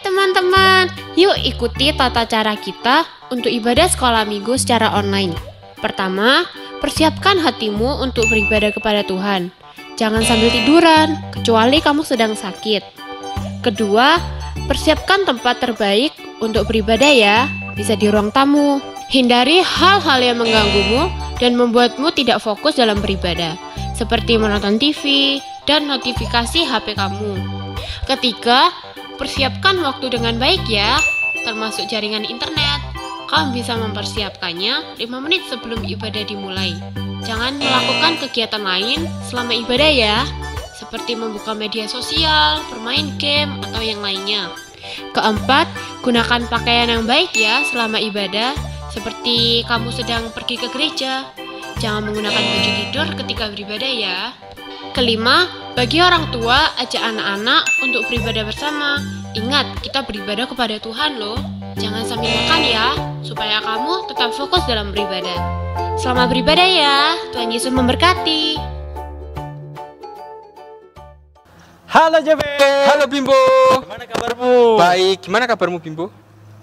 teman-teman, yuk ikuti tata cara kita untuk ibadah sekolah minggu secara online. Pertama, persiapkan hatimu untuk beribadah kepada Tuhan. Jangan sambil tiduran, kecuali kamu sedang sakit. Kedua, persiapkan tempat terbaik untuk beribadah ya, bisa di ruang tamu. Hindari hal-hal yang mengganggumu dan membuatmu tidak fokus dalam beribadah, seperti menonton TV dan notifikasi HP kamu. Ketiga, persiapkan waktu dengan baik ya, termasuk jaringan internet. Kamu bisa mempersiapkannya 5 menit sebelum ibadah dimulai. Jangan melakukan kegiatan lain selama ibadah ya, seperti membuka media sosial, bermain game, atau yang lainnya. Keempat, gunakan pakaian yang baik ya selama ibadah, seperti kamu sedang pergi ke gereja. Jangan menggunakan baju tidur ketika beribadah ya. Kelima, bagi orang tua, ajak anak-anak untuk beribadah bersama. Ingat, kita beribadah kepada Tuhan loh. Jangan sambil makan ya, supaya kamu tetap fokus dalam beribadah. Selamat beribadah ya, Tuhan Yesus memberkati. Halo Jabe. Halo Bimbo. Gimana kabarmu? Baik, gimana kabarmu Bimbo?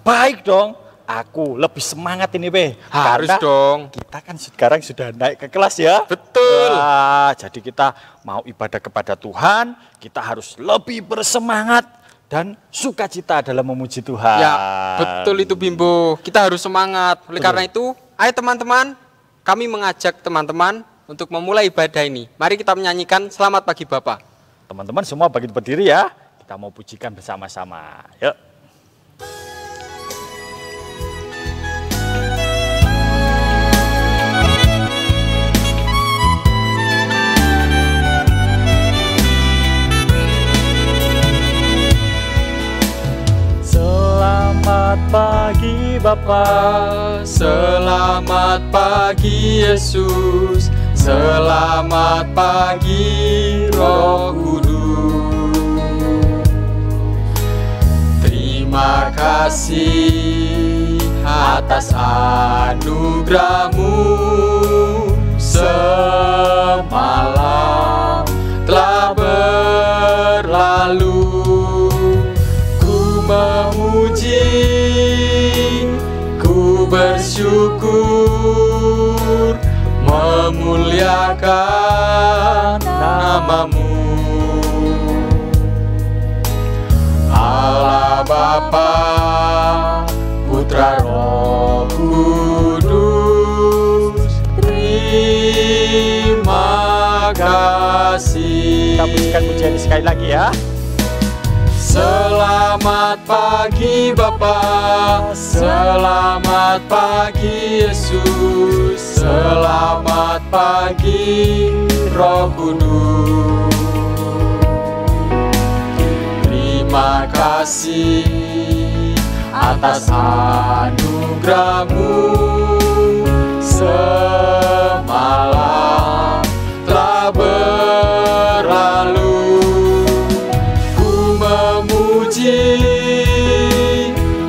Baik dong. Aku lebih semangat ini, Be. Harus Karena dong. kita kan sekarang sudah naik ke kelas ya. Betul. Wah, jadi kita mau ibadah kepada Tuhan, kita harus lebih bersemangat dan sukacita dalam memuji Tuhan. Ya, betul itu Bimbo. Kita harus semangat. Oleh karena itu, ayo teman-teman, kami mengajak teman-teman untuk memulai ibadah ini. Mari kita menyanyikan Selamat Pagi Bapa. Teman-teman semua bangkit berdiri ya. Kita mau pujikan bersama-sama. Yuk. Selamat pagi Bapa, Selamat pagi Yesus, selamat pagi Roh Kudus. Terima kasih atas anugerah-Mu, semalam telah berlalu. Ku memuji, ku bersyukur, memuliakan nama-Mu. Allah Bapa, Putra Roh Kudus, terima kasih. kita pujikan pujian ini sekali lagi ya. Selamat pagi Bapa, selamat pagi Yesus, selamat pagi Roh Kudus. Terima kasih atas anugerah-Mu, semalam telah berlalu.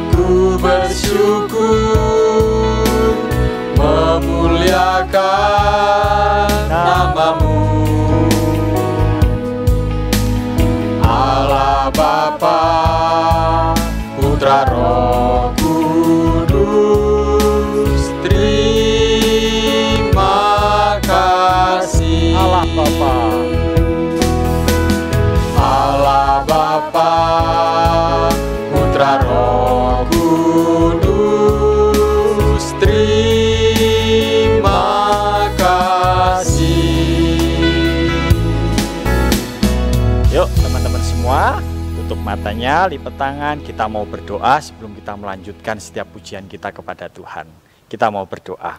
Ku bersyukur, memuliakan nama-Mu. Allah Bapa, Putra Roh Kudus, terima kasih. Allah Bapa, Allah Bapa, Putra Roh Kudus, terima kasih. yuk teman-teman semua, tutup matanya, lipat tangan, kita mau berdoa sebelum kita melanjutkan setiap pujian kita kepada Tuhan. Kita mau berdoa.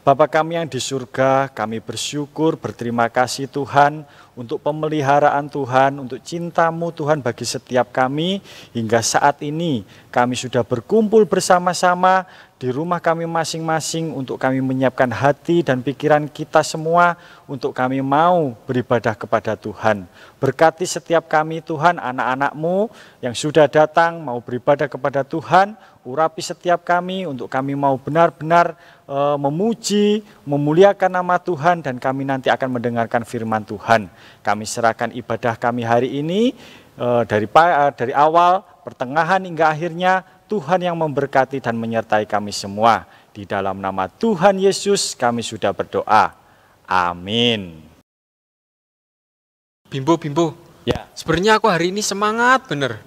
Bapa kami yang di surga, kami bersyukur, berterima kasih Tuhan untuk pemeliharaan Tuhan, untuk cinta-Mu Tuhan bagi setiap kami. Hingga saat ini kami sudah berkumpul bersama-sama di rumah kami masing-masing untuk kami menyiapkan hati dan pikiran kita semua untuk kami mau beribadah kepada Tuhan. Berkati setiap kami Tuhan, anak-anak-Mu yang sudah datang mau beribadah kepada Tuhan, urapi setiap kami untuk kami mau benar-benar memuji, memuliakan nama Tuhan, dan kami nanti akan mendengarkan firman Tuhan. Kami serahkan ibadah kami hari ini dari awal pertengahan hingga akhirnya. Tuhan yang memberkati dan menyertai kami semua. Di dalam nama Tuhan Yesus kami sudah berdoa. Amin. Bimbo, Ya. sebenarnya aku hari ini semangat bener.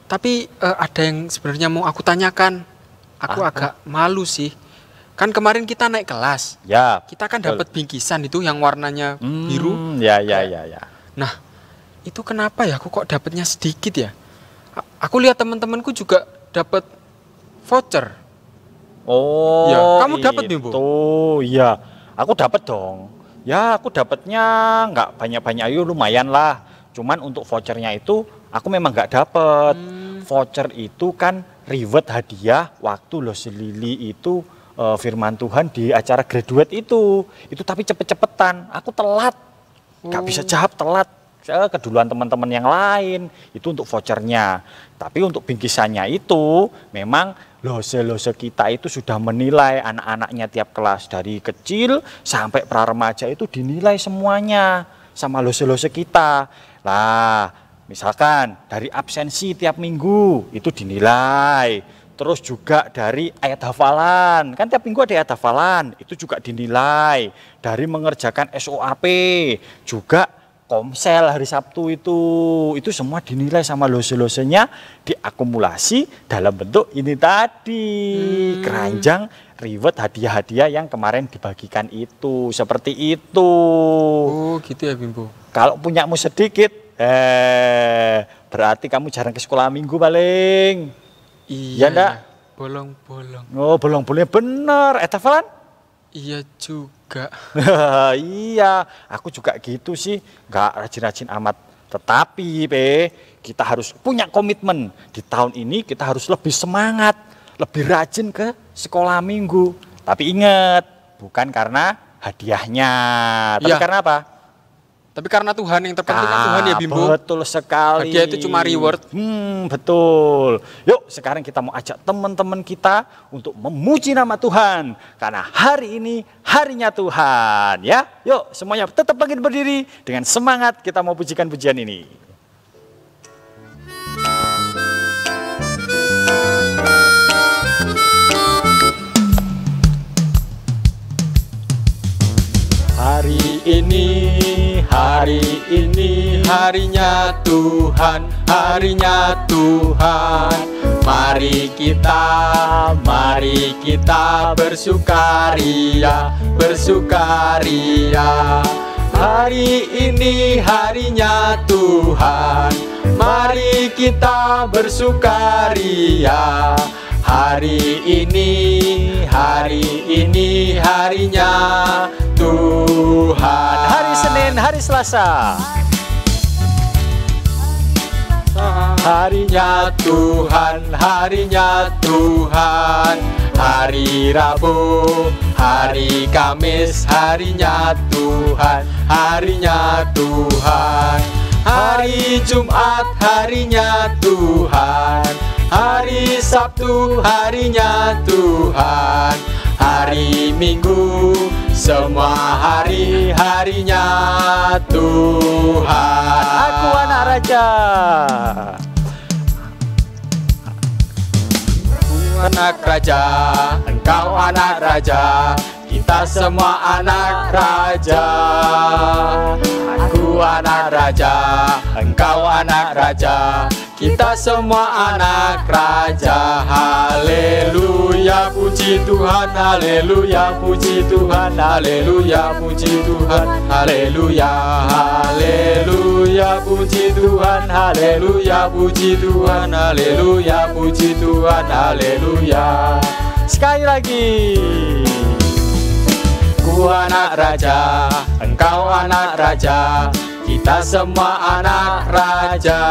Tapi ada yang sebenarnya mau aku tanyakan. Aku agak malu sih. Kan kemarin kita naik kelas. Ya. Kita kan dapat bingkisan itu yang warnanya biru. Ya. Nah, itu kenapa ya aku kok dapatnya sedikit ya? Aku lihat teman-temanku juga dapat voucher. Oh, ya, kamu dapat Bimbo? Iya, aku dapat dong. Ya, aku dapatnya nggak banyak-banyak, lumayan lah. Cuman untuk vouchernya itu aku memang nggak dapat. Voucher itu kan reward hadiah waktu lo selili itu firman Tuhan di acara graduate itu tapi cepet-cepetan. Aku telat, nggak bisa jawab, telat. Keduluan teman-teman yang lain itu untuk vouchernya. Tapi untuk bingkisannya itu memang lose-lose kita itu sudah menilai anak-anaknya tiap kelas dari kecil sampai pra-remaja itu dinilai semuanya sama lose-lose kita. Lah, misalkan dari absensi tiap minggu itu dinilai. Terus juga dari ayat hafalan, kan tiap minggu ada ayat hafalan, itu juga dinilai. Dari mengerjakan SOAP, juga komsel hari Sabtu itu semua dinilai sama lose-losenya, diakumulasi dalam bentuk ini tadi, keranjang reward hadiah-hadiah yang kemarin dibagikan itu, seperti itu. Oh gitu ya Bimbo. Kalau punyamu sedikit, berarti kamu jarang ke sekolah minggu paling. Iya enggak? Bolong-bolong. Oh, bolong-bolongnya bener, hafalan? Iya juga. Iya, aku juga gitu sih, nggak rajin-rajin amat. Tetapi kita harus punya komitmen. Di tahun ini kita harus lebih semangat, lebih rajin ke sekolah minggu. Tapi ingat, bukan karena hadiahnya, tapi Ya. karena apa? Tapi karena Tuhan yang terpenting kan Tuhan ya Bimbo. Betul sekali. Hadiah itu cuma reward. Betul. Yuk sekarang kita mau ajak teman-teman kita untuk memuji nama Tuhan. Karena hari ini harinya Tuhan ya. Yuk semuanya tetap bangkit berdiri. Dengan semangat kita mau pujikan pujian ini. Hari ini harinya Tuhan, harinya Tuhan. Mari kita bersukaria, bersukaria. Hari ini harinya Tuhan, mari kita bersukaria. Hari ini harinya Tuhan. Hari Senin, hari Selasa. Harinya Tuhan, harinya Tuhan. Hari Rabu, hari Kamis, harinya Tuhan, harinya Tuhan. Hari Jumat, harinya Tuhan. Hari Sabtu, harinya Tuhan. Hari Minggu, semua hari-harinya Tuhan. Aku anak raja. Anak raja, engkau anak raja, kita semua anak raja. Aku anak raja, engkau anak raja, kita semua anak raja. Haleluya, puji Tuhan, haleluya, puji Tuhan, haleluya, puji Tuhan, haleluya, haleluya, puji Tuhan, haleluya, puji Tuhan, haleluya, puji Tuhan, haleluya. Sekali lagi. Ku anak raja, engkau anak raja, kita semua anak raja.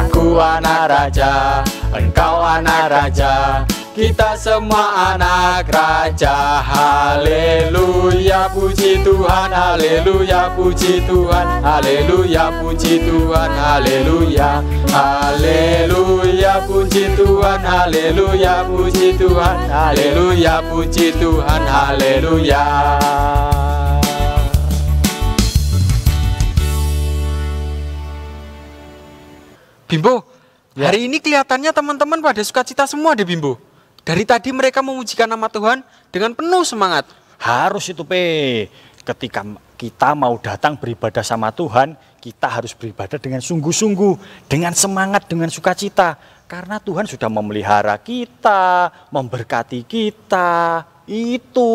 Aku anak raja, engkau anak raja, kita semua anak raja. Haleluya, puji Tuhan, haleluya, puji Tuhan, haleluya, puji Tuhan, haleluya. Haleluya, puji Tuhan, haleluya, puji Tuhan, haleluya, puji Tuhan, haleluya. Bimbo, Ya. Hari ini kelihatannya teman-teman pada sukacita semua deh Bimbo. Dari tadi mereka memujikan nama Tuhan dengan penuh semangat. Harus itu ketika kita mau datang beribadah sama Tuhan, kita harus beribadah dengan sungguh-sungguh, dengan semangat, dengan sukacita. Karena Tuhan sudah memelihara kita, memberkati kita. Itu.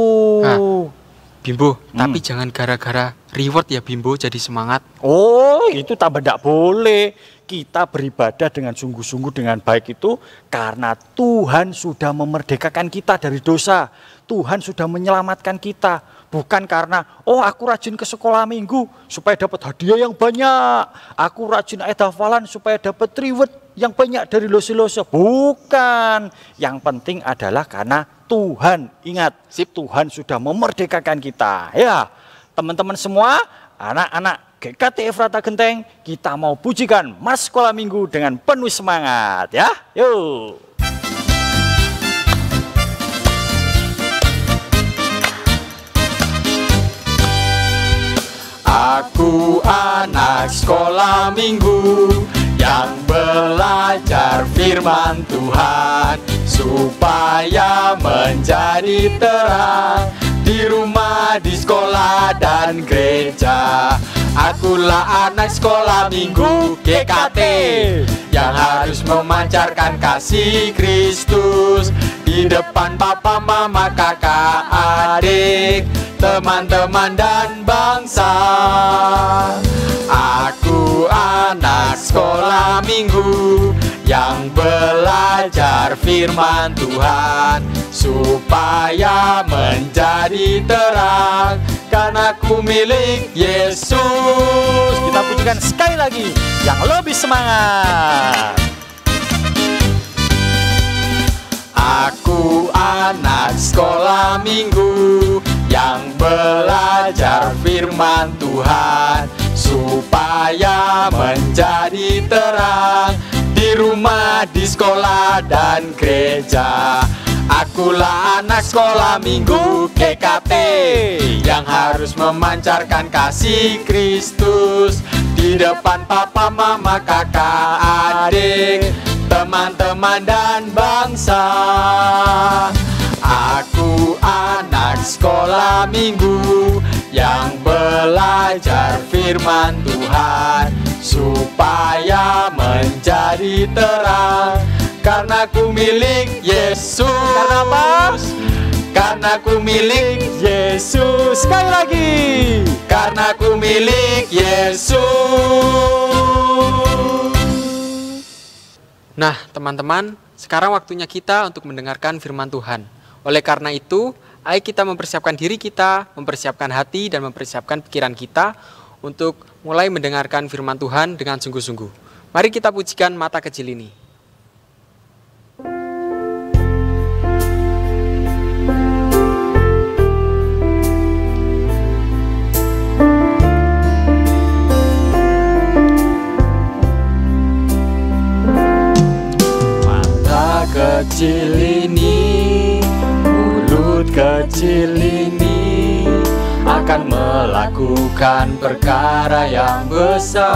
Bimbo, tapi jangan gara-gara reward ya Bimbo jadi semangat. Oh, itu tambah tidak boleh. Kita beribadah dengan sungguh-sungguh, dengan baik itu karena Tuhan sudah memerdekakan kita dari dosa. Tuhan sudah menyelamatkan kita. Bukan karena, aku rajin ke sekolah minggu supaya dapat hadiah yang banyak. Aku rajin ayat hafalan supaya dapat reward yang banyak dari losi-losi. Bukan. Yang penting adalah karena Tuhan. Ingat, Tuhan sudah memerdekakan kita. Ya, teman-teman semua, anak-anak GKT Efrata Genteng, kita mau pujikan Mas Sekolah Minggu dengan penuh semangat. Ya, yuk. Aku anak sekolah minggu yang belajar firman Tuhan supaya menjadi terang di rumah, di sekolah dan gereja. Akulah anak sekolah minggu GKT yang harus memancarkan kasih Kristus di depan papa, mama, kakak, adik, teman-teman dan bangsa. Aku anak sekolah minggu yang belajar firman Tuhan supaya menjadi terang karena ku milik Yesus. Kita pujikan sekali lagi yang lebih semangat. Aku anak sekolah minggu yang belajar firman Tuhan supaya menjadi terang di rumah, di sekolah dan gereja. Akulah anak sekolah minggu GKT yang harus memancarkan kasih Kristus di depan papa, mama, kakak, adik, teman-teman dan bangsa. Aku anak sekolah minggu yang belajar firman Tuhan supaya menjadi terang karena ku milik Yesus. Karena apa? Karena ku milik Yesus. Sekali lagi. Karena ku milik Yesus. Nah, teman-teman, sekarang waktunya kita untuk mendengarkan firman Tuhan. Oleh karena itu, ayo kita mempersiapkan diri kita, mempersiapkan hati dan mempersiapkan pikiran kita untuk mulai mendengarkan firman Tuhan dengan sungguh-sungguh. Mari kita pujikan mata kecil ini. Mata kecil ini, mulut kecil ini akan melakukan perkara yang besar.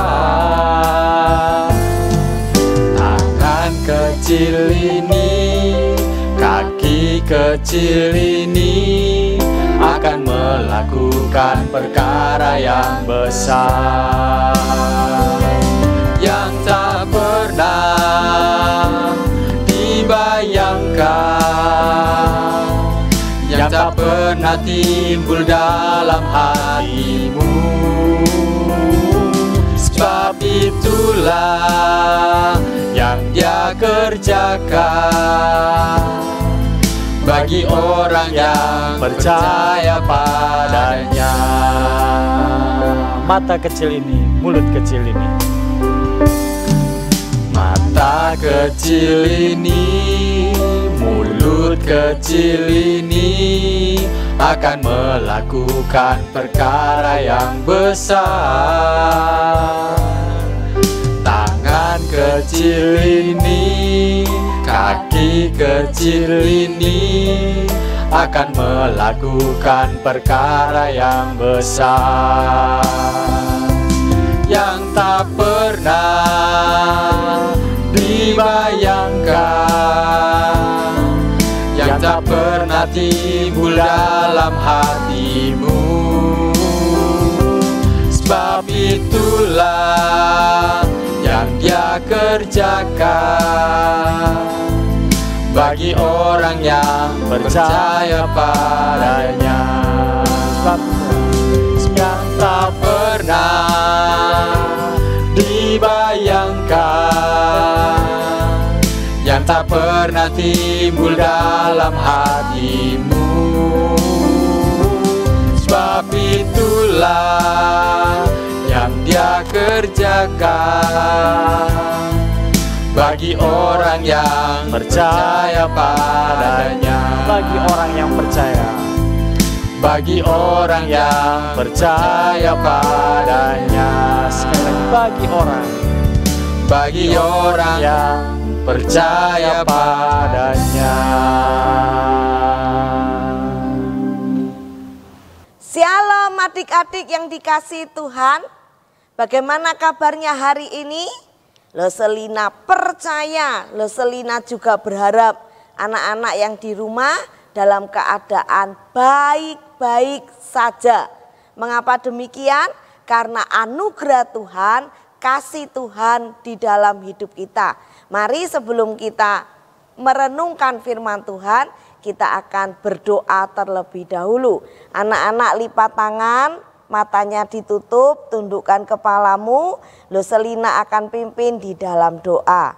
Tangan kecil ini, kaki kecil ini akan melakukan perkara yang besar yang tak pernah dibayangkan, yang tak pernah timbul dalam hatimu. Sebab itulah yang Dia kerjakan bagi orang yang percaya padanya. Mata kecil ini, mulut kecil ini. Mata kecil ini, mulut kecil ini akan melakukan perkara yang besar. Tangan kecil ini, kaki kecil ini akan melakukan perkara yang besar yang tak pernah timbul dalam hatimu. Sebab itulah yang Dia kerjakan bagi orang yang percaya padanya. Sebab yang tak pernah dibayangkan, yang tak pernah timbul dalam hatimu. Sebab itulah yang Dia kerjakan bagi orang yang percaya padanya. Bagi orang yang percaya, bagi orang yang percaya padanya. sekali lagi, bagi orang yang percaya padanya. Shalom adik-adik yang dikasihi Tuhan. Bagaimana kabarnya hari ini? Leselina percaya, Leselina juga berharap anak-anak yang di rumah dalam keadaan baik-baik saja. Mengapa demikian? Karena anugerah Tuhan, kasih Tuhan di dalam hidup kita. Mari sebelum kita merenungkan firman Tuhan, kita akan berdoa terlebih dahulu. Anak-anak lipat tangan, matanya ditutup, tundukkan kepalamu. Leselina akan pimpin di dalam doa.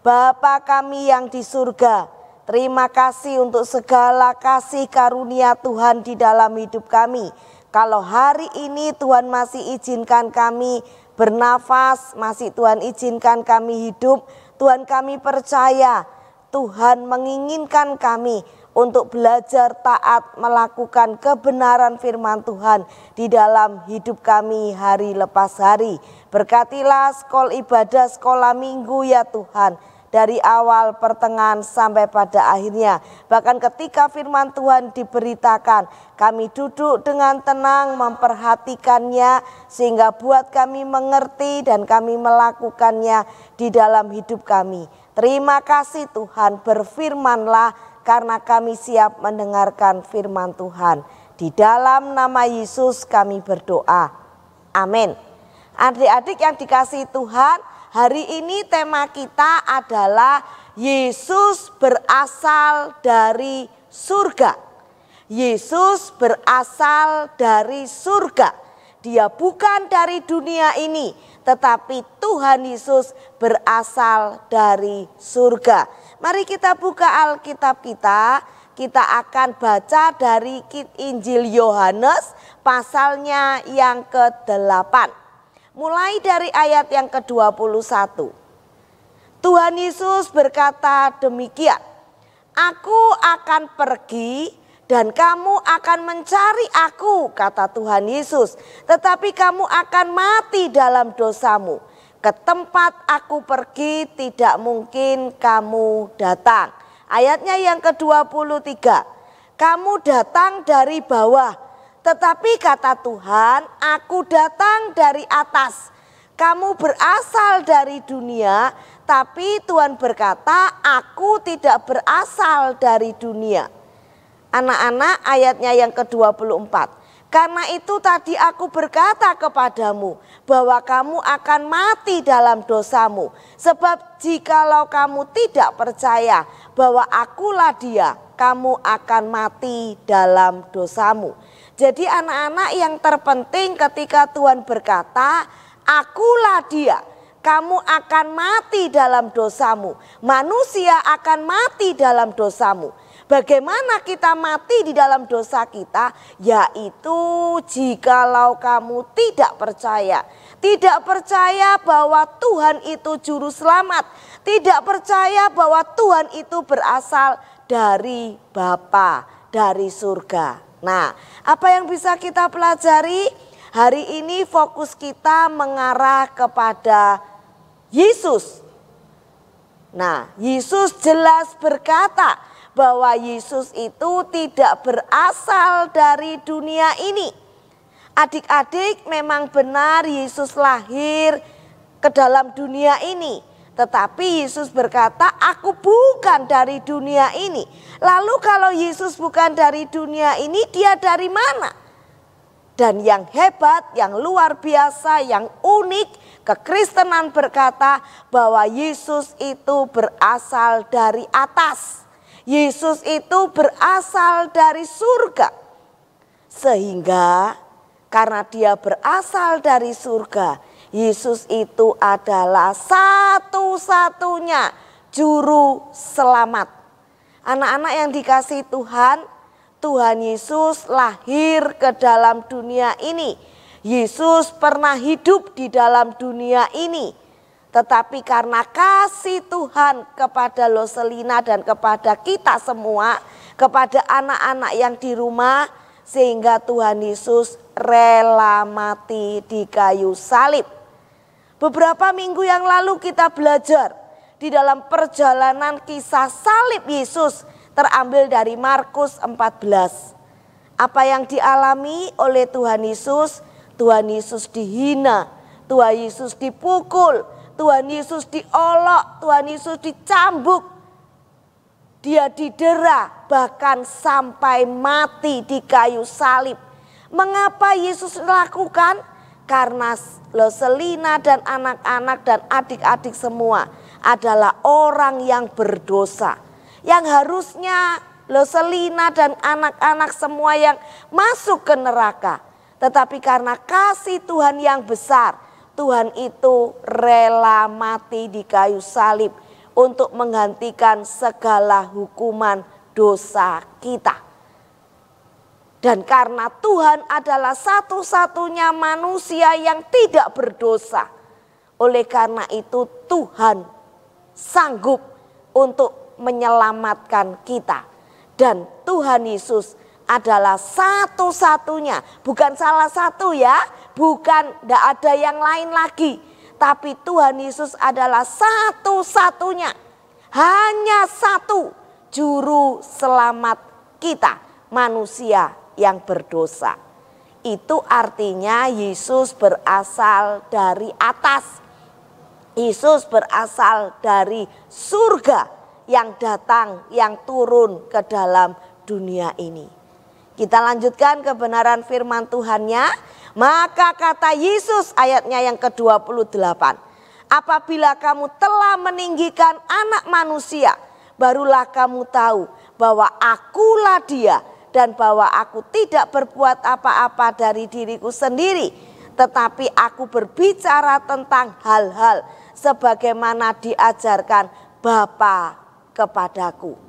Bapa kami yang di surga, terima kasih untuk segala kasih karunia Tuhan di dalam hidup kami. Kalau hari ini Tuhan masih izinkan kami bernafas, masih Tuhan izinkan kami hidup, Tuhan kami percaya Tuhan menginginkan kami untuk belajar taat melakukan kebenaran firman Tuhan di dalam hidup kami hari lepas hari. Berkatilah sekolah ibadah, sekolah minggu ya Tuhan, dari awal, pertengahan sampai pada akhirnya. Bahkan ketika firman Tuhan diberitakan, kami duduk dengan tenang memperhatikannya sehingga buat kami mengerti dan kami melakukannya di dalam hidup kami. Terima kasih Tuhan, berfirmanlah karena kami siap mendengarkan firman Tuhan. Di dalam nama Yesus kami berdoa. Amin. Adik-adik yang dikasihi Tuhan, hari ini tema kita adalah Yesus berasal dari surga. Yesus berasal dari surga. Dia bukan dari dunia ini, tetapi Tuhan Yesus berasal dari surga. Mari kita buka Alkitab kita. Kita akan baca dari Injil Yohanes pasalnya yang ke-8. Mulai dari ayat yang ke-21. Tuhan Yesus berkata demikian, "Aku akan pergi dan kamu akan mencari aku," kata Tuhan Yesus, "tetapi kamu akan mati dalam dosamu. Ke tempat aku pergi tidak mungkin kamu datang." Ayatnya yang ke-23. "Kamu datang dari bawah, tetapi kata Tuhan, aku datang dari atas. Kamu berasal dari dunia, tapi Tuhan berkata, aku tidak berasal dari dunia." Anak-anak, ayatnya yang ke-24. "Karena itu tadi aku berkata kepadamu bahwa kamu akan mati dalam dosamu. Sebab jikalau kamu tidak percaya bahwa akulah Dia, kamu akan mati dalam dosamu." Jadi anak-anak, yang terpenting ketika Tuhan berkata, akulah Dia, kamu akan mati dalam dosamu. Manusia akan mati dalam dosamu. Bagaimana kita mati di dalam dosa kita? Yaitu jikalau kamu tidak percaya. Tidak percaya bahwa Tuhan itu juru selamat. Tidak percaya bahwa Tuhan itu berasal dari Bapa, dari surga. Nah, apa yang bisa kita pelajari? Hari ini fokus kita mengarah kepada Yesus. Nah, Yesus jelas berkata bahwa Yesus itu tidak berasal dari dunia ini. Adik-adik, memang benar Yesus lahir ke dalam dunia ini. Tetapi Yesus berkata, aku bukan dari dunia ini. Lalu kalau Yesus bukan dari dunia ini, dia dari mana? Dan yang hebat, yang luar biasa, yang unik, kekristenan berkata bahwa Yesus itu berasal dari atas. Yesus itu berasal dari surga. Sehingga karena dia berasal dari surga, Yesus itu adalah satu-satunya juru selamat. Anak-anak yang dikasihi Tuhan, Tuhan Yesus lahir ke dalam dunia ini. Yesus pernah hidup di dalam dunia ini. Tetapi karena kasih Tuhan kepada Loselina dan kepada kita semua, kepada anak-anak yang di rumah, sehingga Tuhan Yesus rela mati di kayu salib. Beberapa minggu yang lalu kita belajar di dalam perjalanan kisah salib Yesus terambil dari Markus 14. Apa yang dialami oleh Tuhan Yesus? Tuhan Yesus dihina, Tuhan Yesus dipukul, Tuhan Yesus diolok, Tuhan Yesus dicambuk. Dia didera bahkan sampai mati di kayu salib. Mengapa Yesus lakukan? Karena Loselina dan anak-anak dan adik-adik semua adalah orang yang berdosa. Yang harusnya Loselina dan anak-anak semua yang masuk ke neraka. Tetapi karena kasih Tuhan yang besar, Tuhan itu rela mati di kayu salib untuk menggantikan segala hukuman dosa kita. Dan karena Tuhan adalah satu-satunya manusia yang tidak berdosa, oleh karena itu Tuhan sanggup untuk menyelamatkan kita. Dan Tuhan Yesus adalah satu-satunya, bukan salah satu ya, bukan, tidak ada yang lain lagi. Tapi Tuhan Yesus adalah satu-satunya, hanya satu juru selamat kita, manusia yang berdosa. Itu artinya Yesus berasal dari atas. Yesus berasal dari surga yang datang, yang turun ke dalam dunia ini. Kita lanjutkan kebenaran firman Tuhannya. Maka kata Yesus ayatnya yang ke-28. Apabila kamu telah meninggikan anak manusia, barulah kamu tahu bahwa akulah dia. Dan bahwa aku tidak berbuat apa-apa dari diriku sendiri. Tetapi aku berbicara tentang hal-hal sebagaimana diajarkan Bapa kepadaku.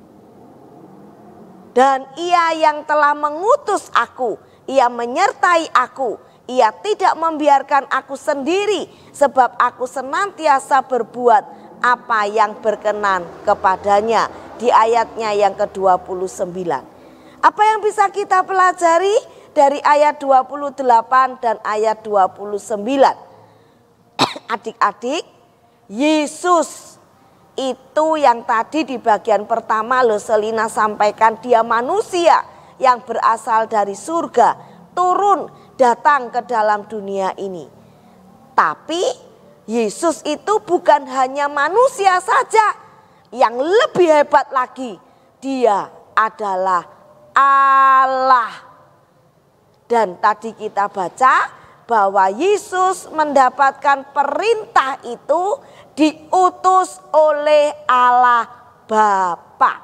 Dan ia yang telah mengutus aku, ia menyertai aku. Ia tidak membiarkan aku sendiri, sebab aku senantiasa berbuat apa yang berkenan kepadanya. Di ayatnya yang ke-29. Apa yang bisa kita pelajari dari ayat 28 dan ayat 29? Adik-adik, Yesus itu yang tadi di bagian pertama Loselina sampaikan, dia manusia yang berasal dari surga, turun datang ke dalam dunia ini. Tapi Yesus itu bukan hanya manusia saja, yang lebih hebat lagi, dia adalah Allah. Dan tadi kita baca bahwa Yesus mendapatkan perintah itu diutus oleh Allah Bapa.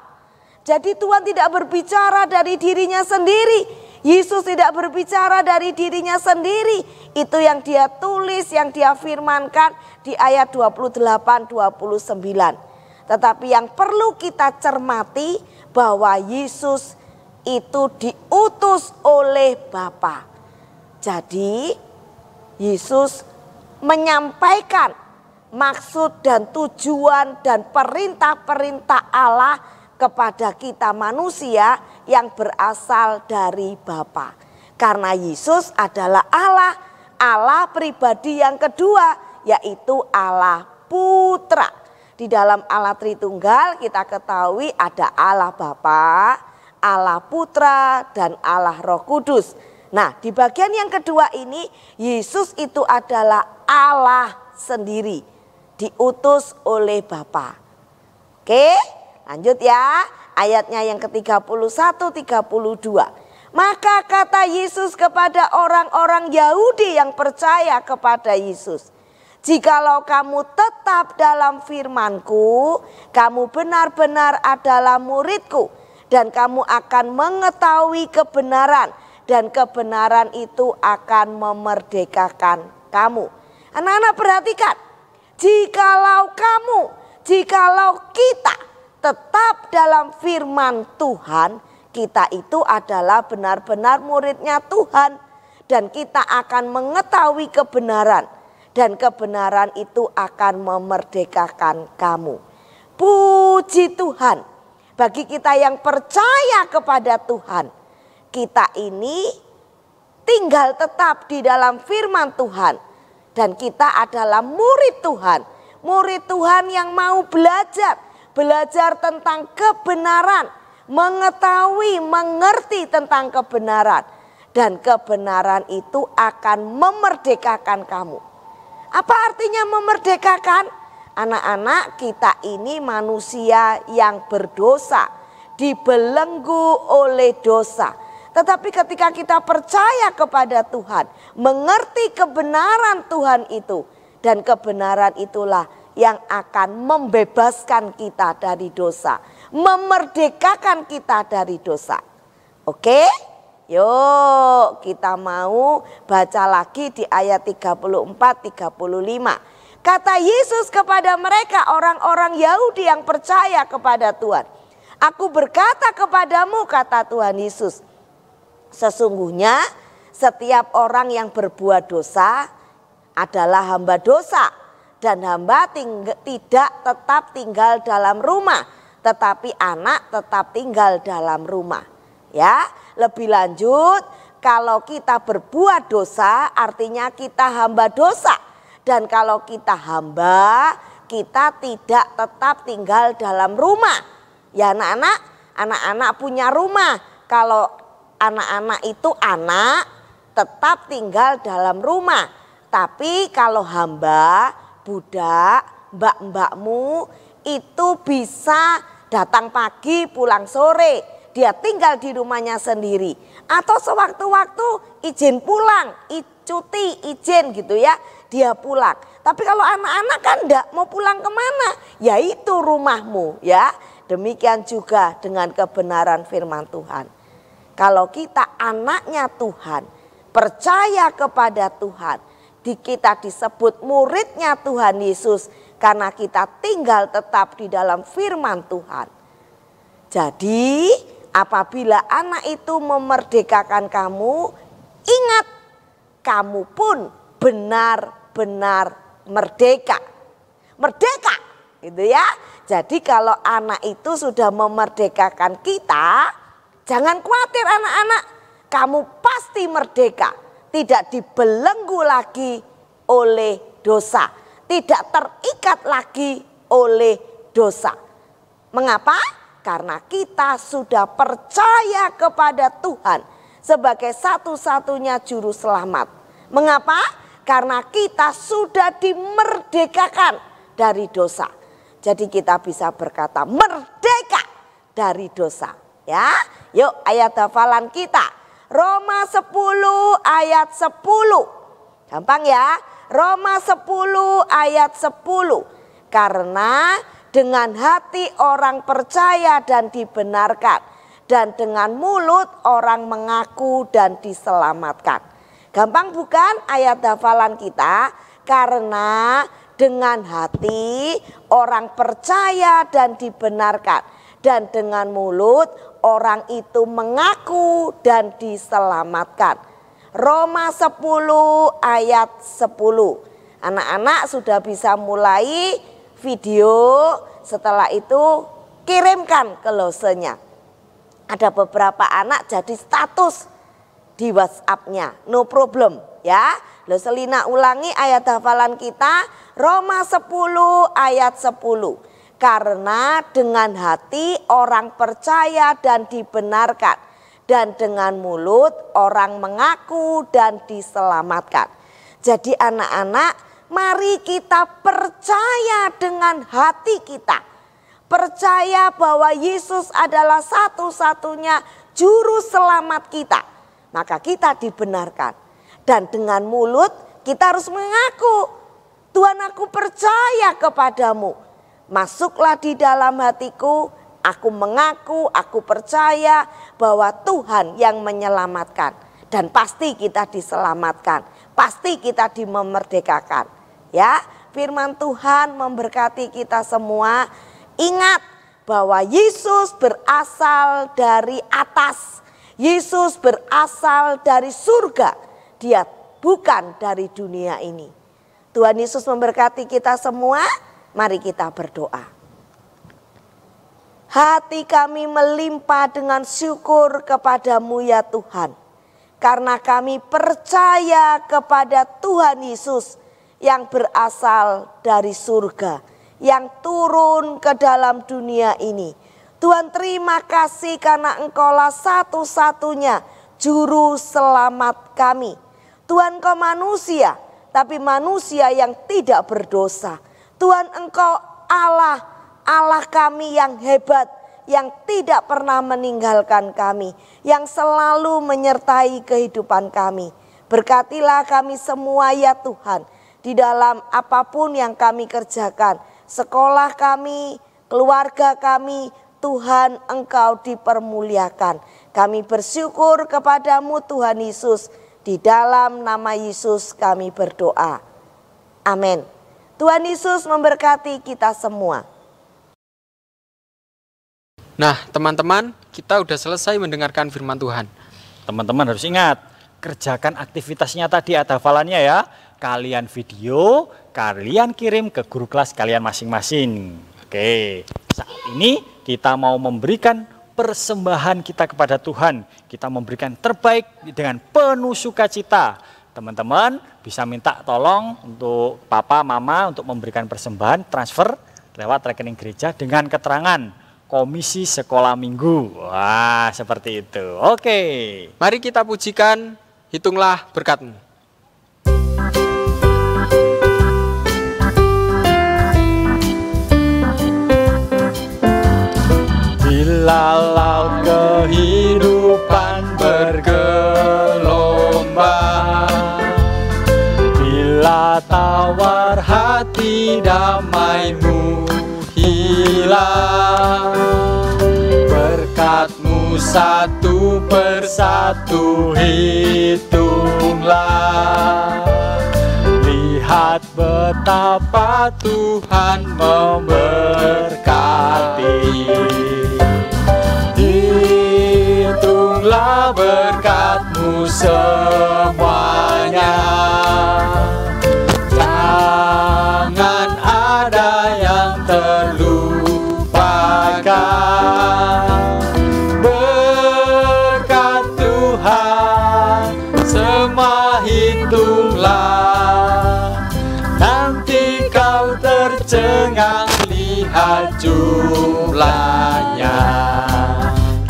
Jadi Tuhan tidak berbicara dari dirinya sendiri. Yesus tidak berbicara dari dirinya sendiri. Itu yang dia tulis, yang dia firmankan di ayat 28-29. Tetapi yang perlu kita cermati bahwa Yesus itu diutus oleh Bapa. Jadi Yesus menyampaikan maksud dan tujuan dan perintah-perintah Allah kepada kita manusia yang berasal dari Bapa. Karena Yesus adalah Allah, Allah pribadi yang kedua, yaitu Allah Putra. Di dalam Allah Tritunggal kita ketahui ada Allah Bapa, Allah Putra, dan Allah Roh Kudus. Nah, di bagian yang kedua ini Yesus itu adalah Allah sendiri. diutus oleh Bapa. Oke, lanjut ya. Ayatnya yang ke-31, 32. Maka kata Yesus kepada orang-orang Yahudi yang percaya kepada Yesus, jikalau kamu tetap dalam firman-Ku, kamu benar-benar adalah murid-Ku, dan kamu akan mengetahui kebenaran, dan kebenaran itu akan memerdekakan kamu. Anak-anak perhatikan, jikalau kita tetap dalam firman Tuhan, kita itu adalah benar-benar muridnya Tuhan. Dan kita akan mengetahui kebenaran. Dan kebenaran itu akan memerdekakan kamu. Puji Tuhan. Bagi kita yang percaya kepada Tuhan, kita ini tinggal tetap di dalam firman Tuhan. Dan kita adalah murid Tuhan. Murid Tuhan yang mau belajar. Belajar tentang kebenaran. Mengetahui, mengerti tentang kebenaran. Dan kebenaran itu akan memerdekakan kamu. Apa artinya memerdekakan? Anak-anak, kita ini manusia yang berdosa, dibelenggu oleh dosa. Tetapi ketika kita percaya kepada Tuhan, mengerti kebenaran Tuhan itu, dan kebenaran itulah yang akan membebaskan kita dari dosa, memerdekakan kita dari dosa. Oke? Yuk, kita mau baca lagi di ayat 34-35. Kata Yesus kepada mereka, orang-orang Yahudi yang percaya kepada Tuhan, aku berkata kepadamu, kata Tuhan Yesus, sesungguhnya setiap orang yang berbuat dosa adalah hamba dosa. Dan hamba tidak tetap tinggal dalam rumah, tetapi anak tetap tinggal dalam rumah. Ya, lebih lanjut, kalau kita berbuat dosa artinya kita hamba dosa. Dan kalau kita hamba, kita tidak tetap tinggal dalam rumah. Ya anak-anak, anak-anak punya rumah. Kalau anak-anak itu anak tetap tinggal dalam rumah. Tapi kalau hamba, budak, mbak-mbakmu itu bisa datang pagi pulang sore. Dia tinggal di rumahnya sendiri. Atau sewaktu-waktu izin pulang, cuti, izin gitu ya. Dia pulang. Tapi kalau anak-anak kan enggak mau pulang kemana? Yaitu rumahmu ya. Demikian juga dengan kebenaran firman Tuhan. Kalau kita anaknya Tuhan, percaya kepada Tuhan, kita disebut muridnya Tuhan Yesus karena kita tinggal tetap di dalam firman Tuhan. Jadi apabila anak itu memerdekakan kamu, ingat kamu pun benar-benar merdeka. Merdeka gitu ya. Jadi kalau anak itu sudah memerdekakan kita, jangan khawatir anak-anak, kamu pasti merdeka. Tidak dibelenggu lagi oleh dosa. Tidak terikat lagi oleh dosa. Mengapa? Karena kita sudah percaya kepada Tuhan sebagai satu-satunya juru selamat. Mengapa? Karena kita sudah dimerdekakan dari dosa. Jadi kita bisa berkata merdeka dari dosa. Ya, yuk ayat hafalan kita. Roma 10 ayat 10. Gampang ya. Roma 10 ayat 10. Karena dengan hati orang percaya dan dibenarkan. Dan dengan mulut orang mengaku dan diselamatkan. Gampang bukan ayat hafalan kita? Karena dengan hati orang percaya dan dibenarkan. Dan dengan mulut orang itu mengaku dan diselamatkan. Roma 10 ayat 10. Anak-anak sudah bisa mulai video, setelah itu kirimkan ke losenya. Ada beberapa anak jadi status di WhatsApp-nya, no problem ya. Selina ulangi ayat hafalan kita, Roma 10 ayat 10. Karena dengan hati orang percaya dan dibenarkan. Dan dengan mulut orang mengaku dan diselamatkan. Jadi anak-anak Mari kita percaya dengan hati kita. Percaya bahwa Yesus adalah satu-satunya juru selamat kita. Maka kita dibenarkan. Dan dengan mulut kita harus mengaku, Tuhan, aku percaya kepadamu. Masuklah di dalam hatiku, aku mengaku, aku percaya bahwa Tuhan yang menyelamatkan. Dan pasti kita diselamatkan, pasti kita dimerdekakan. Ya, firman Tuhan memberkati kita semua. Ingat bahwa Yesus berasal dari atas. Yesus berasal dari surga. Dia bukan dari dunia ini. Tuhan Yesus memberkati kita semua. Mari kita berdoa. Hati kami melimpah dengan syukur kepadamu ya Tuhan. Karena kami percaya kepada Tuhan Yesus yang berasal dari surga, yang turun ke dalam dunia ini. Tuhan, terima kasih karena Engkaulah satu-satunya juru selamat kami. Tuhan, Engkau manusia, tapi manusia yang tidak berdosa. Tuhan, Engkau Allah, Allah kami yang hebat, yang tidak pernah meninggalkan kami, yang selalu menyertai kehidupan kami. Berkatilah kami semua ya Tuhan, di dalam apapun yang kami kerjakan, sekolah kami, keluarga kami, Tuhan Engkau dipermuliakan. Kami bersyukur kepadamu Tuhan Yesus, di dalam nama Yesus kami berdoa. Amin. Tuhan Yesus memberkati kita semua. Nah, teman-teman, kita udah selesai mendengarkan firman Tuhan. Teman-teman harus ingat, kerjakan aktivitasnya tadi, ada hafalannya ya. Kalian video, kalian kirim ke guru kelas kalian masing-masing. Oke, saat ini kita mau memberikan persembahan kita kepada Tuhan. Kita memberikan terbaik dengan penuh sukacita. Teman-teman bisa minta tolong untuk papa, mama untuk memberikan persembahan, transfer lewat rekening gereja dengan keterangan Komisi Sekolah Minggu. Wah, seperti itu. Oke. Mari kita pujikan, hitunglah berkat-Mu. Bila laut kehidupan bergelombang, bila tawar hati damai-Mu hilang, berkat-Mu satu persatu hitunglah. Lihat betapa Tuhan memberkati. Hitunglah berkat-Mu semuanya. Jangan ada yang terlupakan. Berkat Tuhan semua hitunglah. Nanti kau tercengang lihat jumlahnya.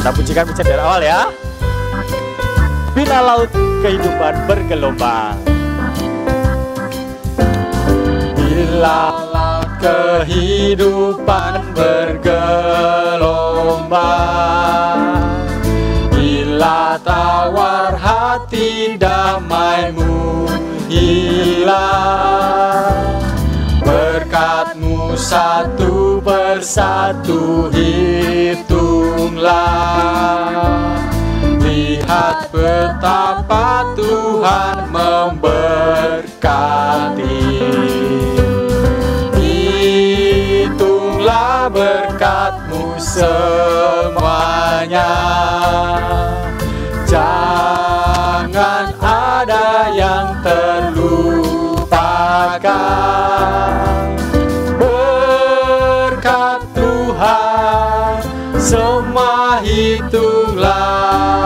Kita pujikan dari awal ya. Bila laut kehidupan bergelombang, bila laut kehidupan bergelombang, bila tawar hati damai-Mu hilang, berkat-Mu satu persatu hitunglah. Lihat betapa Tuhan memberkati. Hitunglah berkat-Mu semuanya. Jangan ada yang terlupakan. Berkat Tuhan semua hitunglah.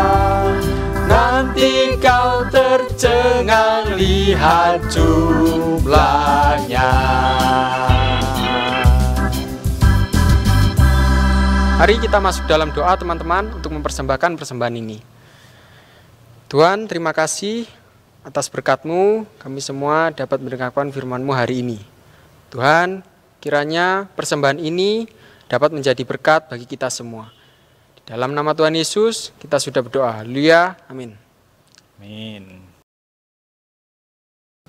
Nanti kau tercengang lihat jumlahnya. Mari kita masuk dalam doa teman-teman untuk mempersembahkan persembahan ini. Tuhan, terima kasih atas berkat-Mu kami semua dapat mendengarkan firman-Mu hari ini. Tuhan, kiranya persembahan ini dapat menjadi berkat bagi kita semua. Di dalam nama Tuhan Yesus kita sudah berdoa. Haleluya. Amin. Amin.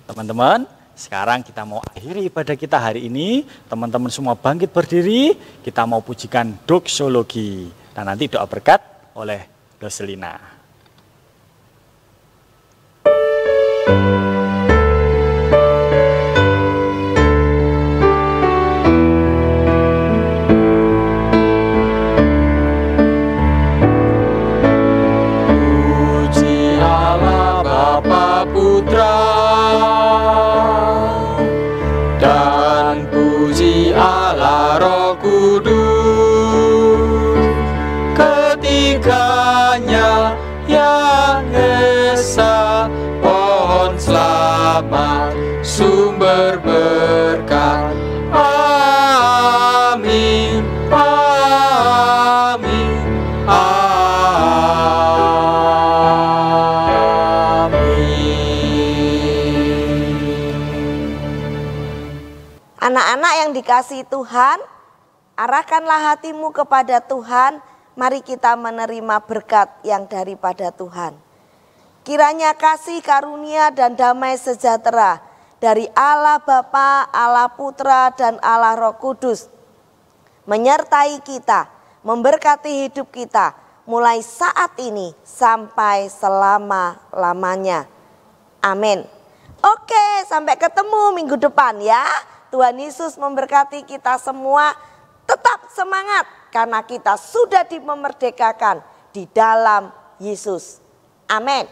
Teman-teman, sekarang kita mau akhiri ibadah kita hari ini. Teman-teman semua bangkit berdiri. Kita mau pujikan doksologi. Dan nanti doa berkat oleh Roselina. Puji Allah Bapa Putra dan puji Allah Roh Kudus, ketiganya yang esa, pohon selamat, sumber berkat. Amin, amin, Anak-anak yang dikasihi Tuhan, arahkanlah hatimu kepada Tuhan. Mari kita menerima berkat yang daripada Tuhan. Kiranya kasih karunia dan damai sejahtera dari Allah Bapa, Allah Putra, dan Allah Roh Kudus menyertai kita, memberkati hidup kita mulai saat ini sampai selama-lamanya. Amin. Oke, sampai ketemu minggu depan ya. Tuhan Yesus memberkati kita semua. Tetap semangat karena kita sudah dimerdekakan di dalam Yesus. Amin.